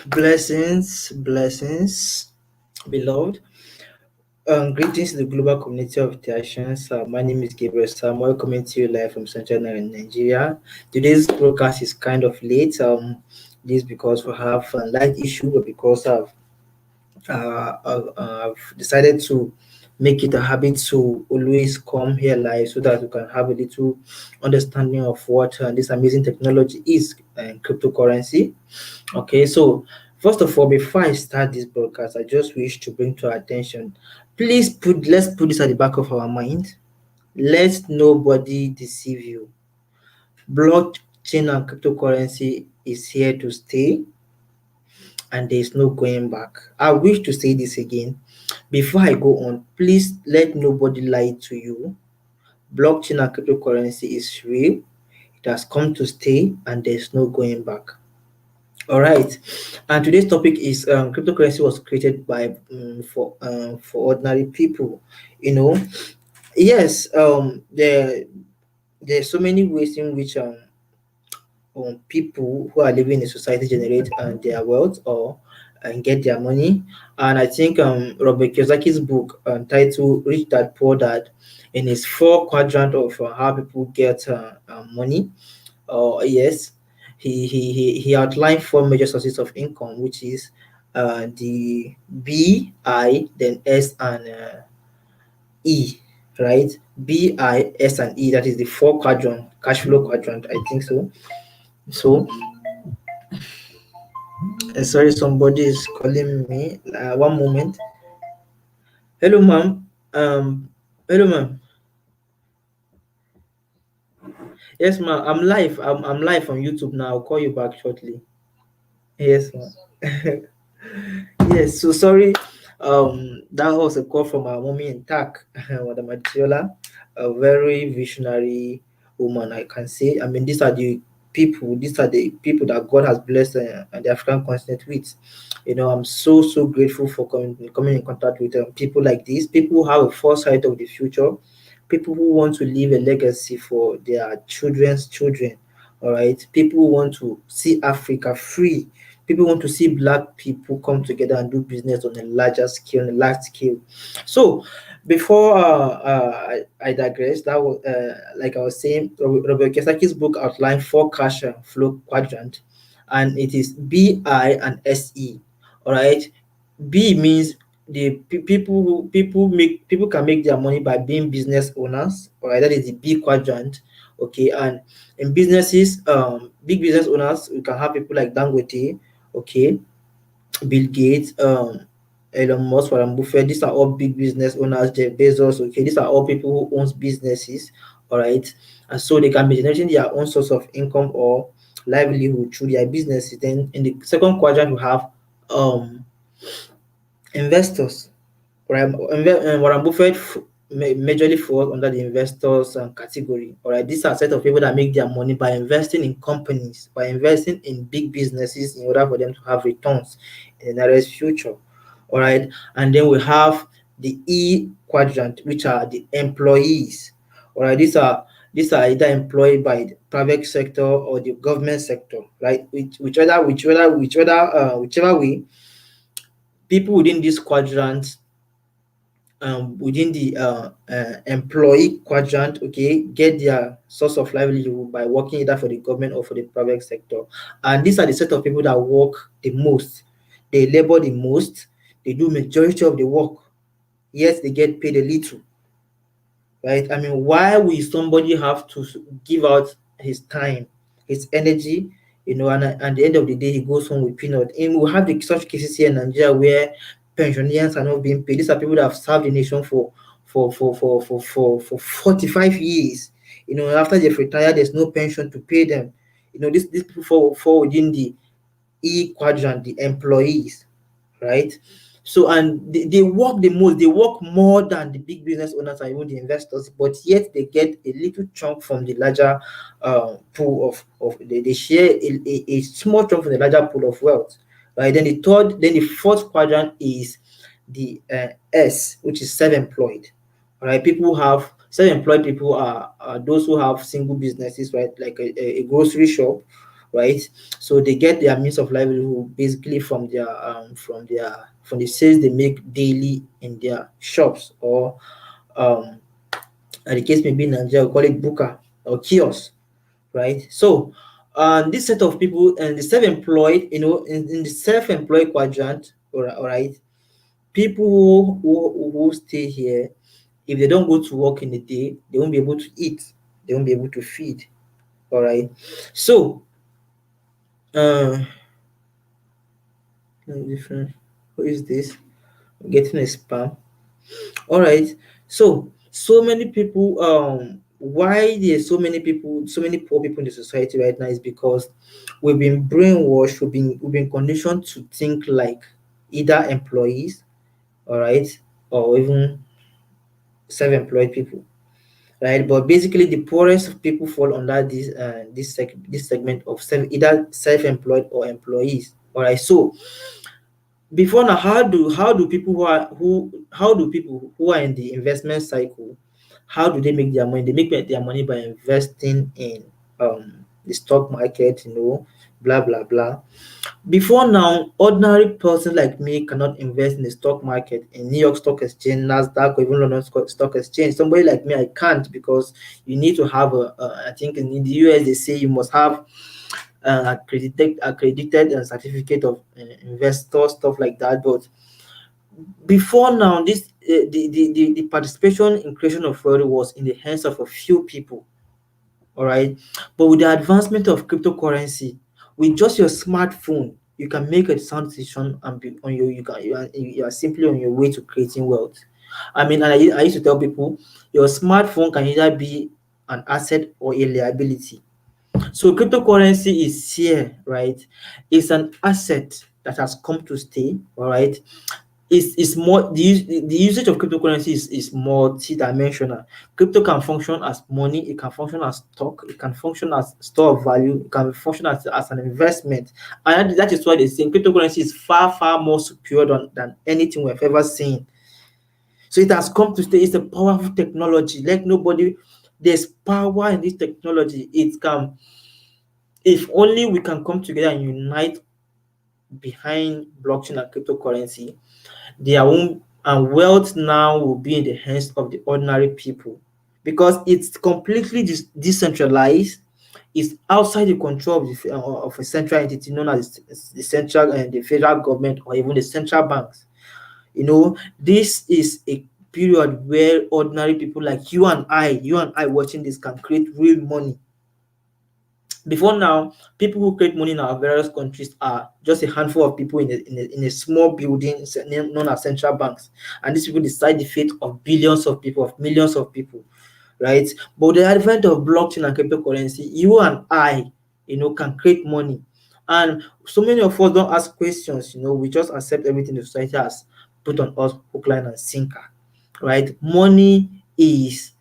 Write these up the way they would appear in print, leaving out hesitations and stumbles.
Blessings, beloved. Greetings to the global community of Theations. My name is Gabriel Samuel, coming to you live from Central Nigeria. Today's broadcast is kind of late. This because we have a light issue, but because I've decided to make it a habit to always come here live so that we can have a little understanding of what this amazing technology is, cryptocurrency. Okay, so first of all, before I start this broadcast, I just wish to bring to our attention, let's put this at the back of our mind. Let nobody deceive you. Blockchain and cryptocurrency is here to stay and there is no going back. I wish to say this again. Before I go on, please let nobody lie to you. Blockchain and cryptocurrency is real. It has come to stay and there's no going back. All right, and today's topic is cryptocurrency was created by for ordinary people. You know, yes, there's so many ways in which people who are living in society generate their wealth or and get their money. And I think Robert Kiyosaki's book titled "Rich Dad Poor Dad," in his four quadrant of how people get money. Yes, he outlined four major sources of income, which is the B, I, then S and E, right? B, I, S, and E. That is the four quadrant, cash flow quadrant. I think so. So, sorry, somebody is calling me. One moment. Hello, ma'am. Hello, ma'am. Yes, ma'am. I'm live on YouTube now. I'll call you back shortly. Yes, ma'am. Yes, so sorry. That was a call from our mommy in TACC, Madam Adiola, a very visionary woman, I can say. I mean, these are the people that God has blessed the African continent with. You know, I'm so grateful for coming in contact with people like this, people who have a foresight of the future, people who want to leave a legacy for their children's children. All right, people who want to see Africa free. People want to see black people come together and do business on a larger scale, on a large scale. So, before I digress, that was like I was saying, Robert Kiyosaki's book outlined four cash flow quadrant, and it is B, I, and S, E. All right, B means people can make their money by being business owners. All right, that is the B quadrant. Okay, and in businesses, big business owners, we can have people like Dangote, okay, Bill Gates, Elon Musk, Warren Buffett. These are all big business owners. Jeff Bezos, okay, these are all people who owns businesses. All right, and so they can be generating their own source of income or livelihood through their businesses. Then in the second quadrant, we have investors. Right, Warren Buffett majorly falls under the investors category. All right, these are a set of people that make their money by investing in companies, by investing in big businesses in order for them to have returns in the nearest future. All right, and then we have the E quadrant, which are the employees. All right, these are either employed by the private sector or the government sector, right? Whichever way, people within this quadrant within the employee quadrant, okay, get their source of livelihood by working either for the government or for the private sector. And these are the set of people that work the most. They labor the most. They do majority of the work. Yes, they get paid a little, right? I mean, why will somebody have to give out his time, his energy, and at the end of the day, he goes home with peanut? And we have such cases here in Nigeria where pensioners are not being paid. These are people that have served the nation for 45 years. After they've retired, there's no pension to pay them. These people fall within the E quadrant, the employees, right? So, and they work the most, they work more than the big business owners and even the investors, but yet they get a little chunk from the larger pool of they share a small chunk from the larger pool of wealth, right? Then the fourth quadrant is the S, which is self-employed. All right, people who have self-employed people are those who have single businesses, right? Like a grocery shop, right? So they get their means of livelihood basically from their from the sales they make daily in their shops, or um and the case may be in Nigeria, we call it buka or kiosk, right? So this set of people and the self-employed, in the self-employed quadrant, all right, people who stay here, if they don't go to work in the day, they won't be able to eat, they won't be able to feed, all right. So uh different, who is this? I'm getting a spam. All right. So many people, why there's so many poor people in the society right now is because we've been brainwashed, we've been conditioned to think like either employees, all right, or even self-employed people, right? But basically the poorest people fall under this segment of either self-employed or employees. All right. So before now, how do people how do people who are in the investment cycle, how do they make their money? They make their money by investing in the stock market, blah blah blah. Before now, ordinary person like me cannot invest in the stock market, in New York Stock Exchange, Nasdaq, or even London Stock Exchange. Somebody like me, I can't, because you need to have I think in the US they say you must have accredited certificate of investor, stuff like that. But before now, this the participation in creation of wealth was in the hands of a few people, all right. But with the advancement of cryptocurrency, with just your smartphone, you can make a sound decision and be on your you are simply on your way to creating wealth. I mean, and I used to tell people, your smartphone can either be an asset or a liability. So cryptocurrency is here, right? It's an asset that has come to stay, all right. Is more the usage of cryptocurrency is multi-dimensional. Crypto can function as money, it can function as stock, it can function as store of value, it can function as an investment. And that is why they say cryptocurrency is far, far more superior than anything we've ever seen. So it has come to stay. It's a powerful technology. Like nobody, there's power in this technology. It can, if only we can come together and unite behind blockchain and cryptocurrency, their own and wealth now will be in the hands of the ordinary people, because it's completely decentralized. It's outside the control of a central entity known as the central and the federal government, or even the central banks. This is a period where ordinary people like you and I watching this can create real money. Before now, people who create money in our various countries are just a handful of people in a small building known as central banks. And these people decide the fate of billions of people, of millions of people, right? But with the advent of blockchain and cryptocurrency, you and I, can create money. And so many of us don't ask questions, we just accept everything the society has put on us, hook, line, and sinker, right? Money is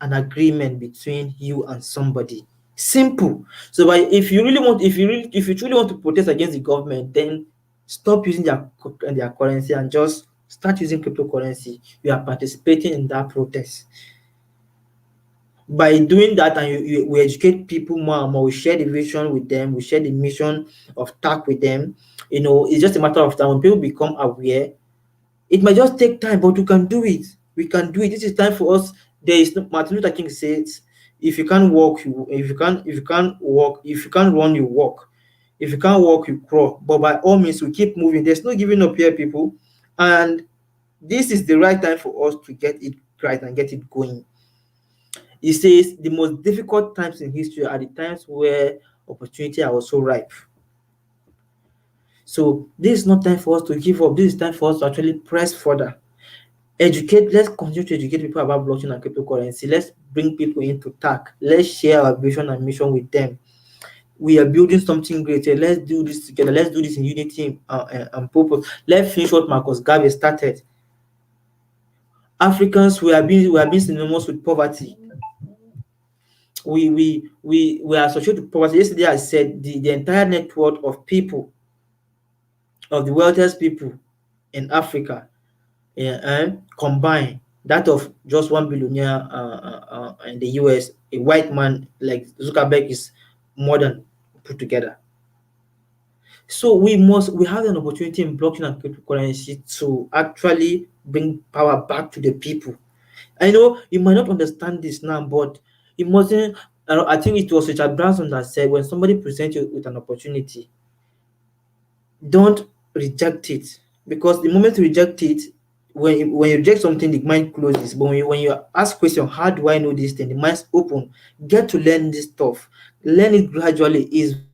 an agreement between you and somebody. Simple. So, but if you truly want to protest against the government, then stop using their currency and just start using cryptocurrency. You are participating in that protest. By doing that, and we educate people more and more, we share the vision with them, we share the mission of TACC with them. It's just a matter of time when people become aware. It might just take time, but we can do it. We can do it. This is time for us. There is no, Martin Luther King says, if you can't walk, if you can't run, you walk. If you can't walk, you crawl. But by all means, we keep moving. There's no giving up here, people. And this is the right time for us to get it right and get it going. He says the most difficult times in history are the times where opportunity are also ripe. So this is not time for us to give up. This is time for us to actually press further. Let's continue to educate people about blockchain and cryptocurrency. Let's bring people into TACC. Let's share our vision and mission with them. We are building something greater. Let's do this together. Let's do this in unity and purpose. Let's finish what Marcus Garvey started. Africans, we are being synonymous with poverty. We are associated with poverty. Yesterday I said the entire net worth of people, of the wealthiest people in Africa, and combine that of just one billionaire in the US, a white man like Zuckerberg is more than put together. So we have an opportunity in blockchain and cryptocurrency to actually bring power back to the people. I know you might not understand this now, but it mustn't. I think it was Richard Branson that said, when somebody presents you with an opportunity, don't reject it, because the moment you reject it, when you reject something, the mind closes. But when you ask question, how do I know this thing? The mind's open. Get to learn this stuff. Learn it gradually. Is very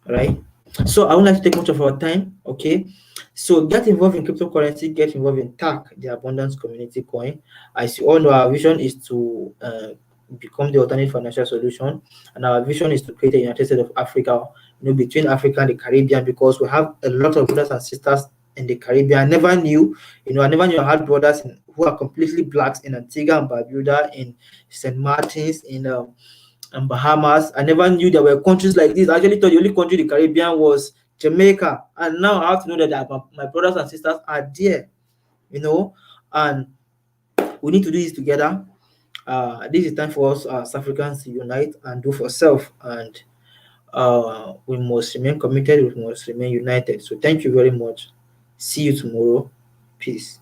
very important. Right? So I won't like to take much of our time. Okay. So get involved in cryptocurrency, get involved in TACC, the Abundance Community Coin. As you all know, our vision is to become the alternate financial solution, and our vision is to create a United States of Africa, between Africa and the Caribbean, because we have a lot of brothers and sisters in the Caribbean. I never knew I had brothers who are completely blacks in Antigua and Barbuda, in St. Martins, in and Bahamas. I never knew there were countries like this. I actually thought the only country in the Caribbean was Jamaica, and now I have to know that my brothers and sisters are there, and we need to do this together. This is time for us as Africans to unite and do for self, and we must remain committed, we must remain united. So thank you very much. See you tomorrow. Peace.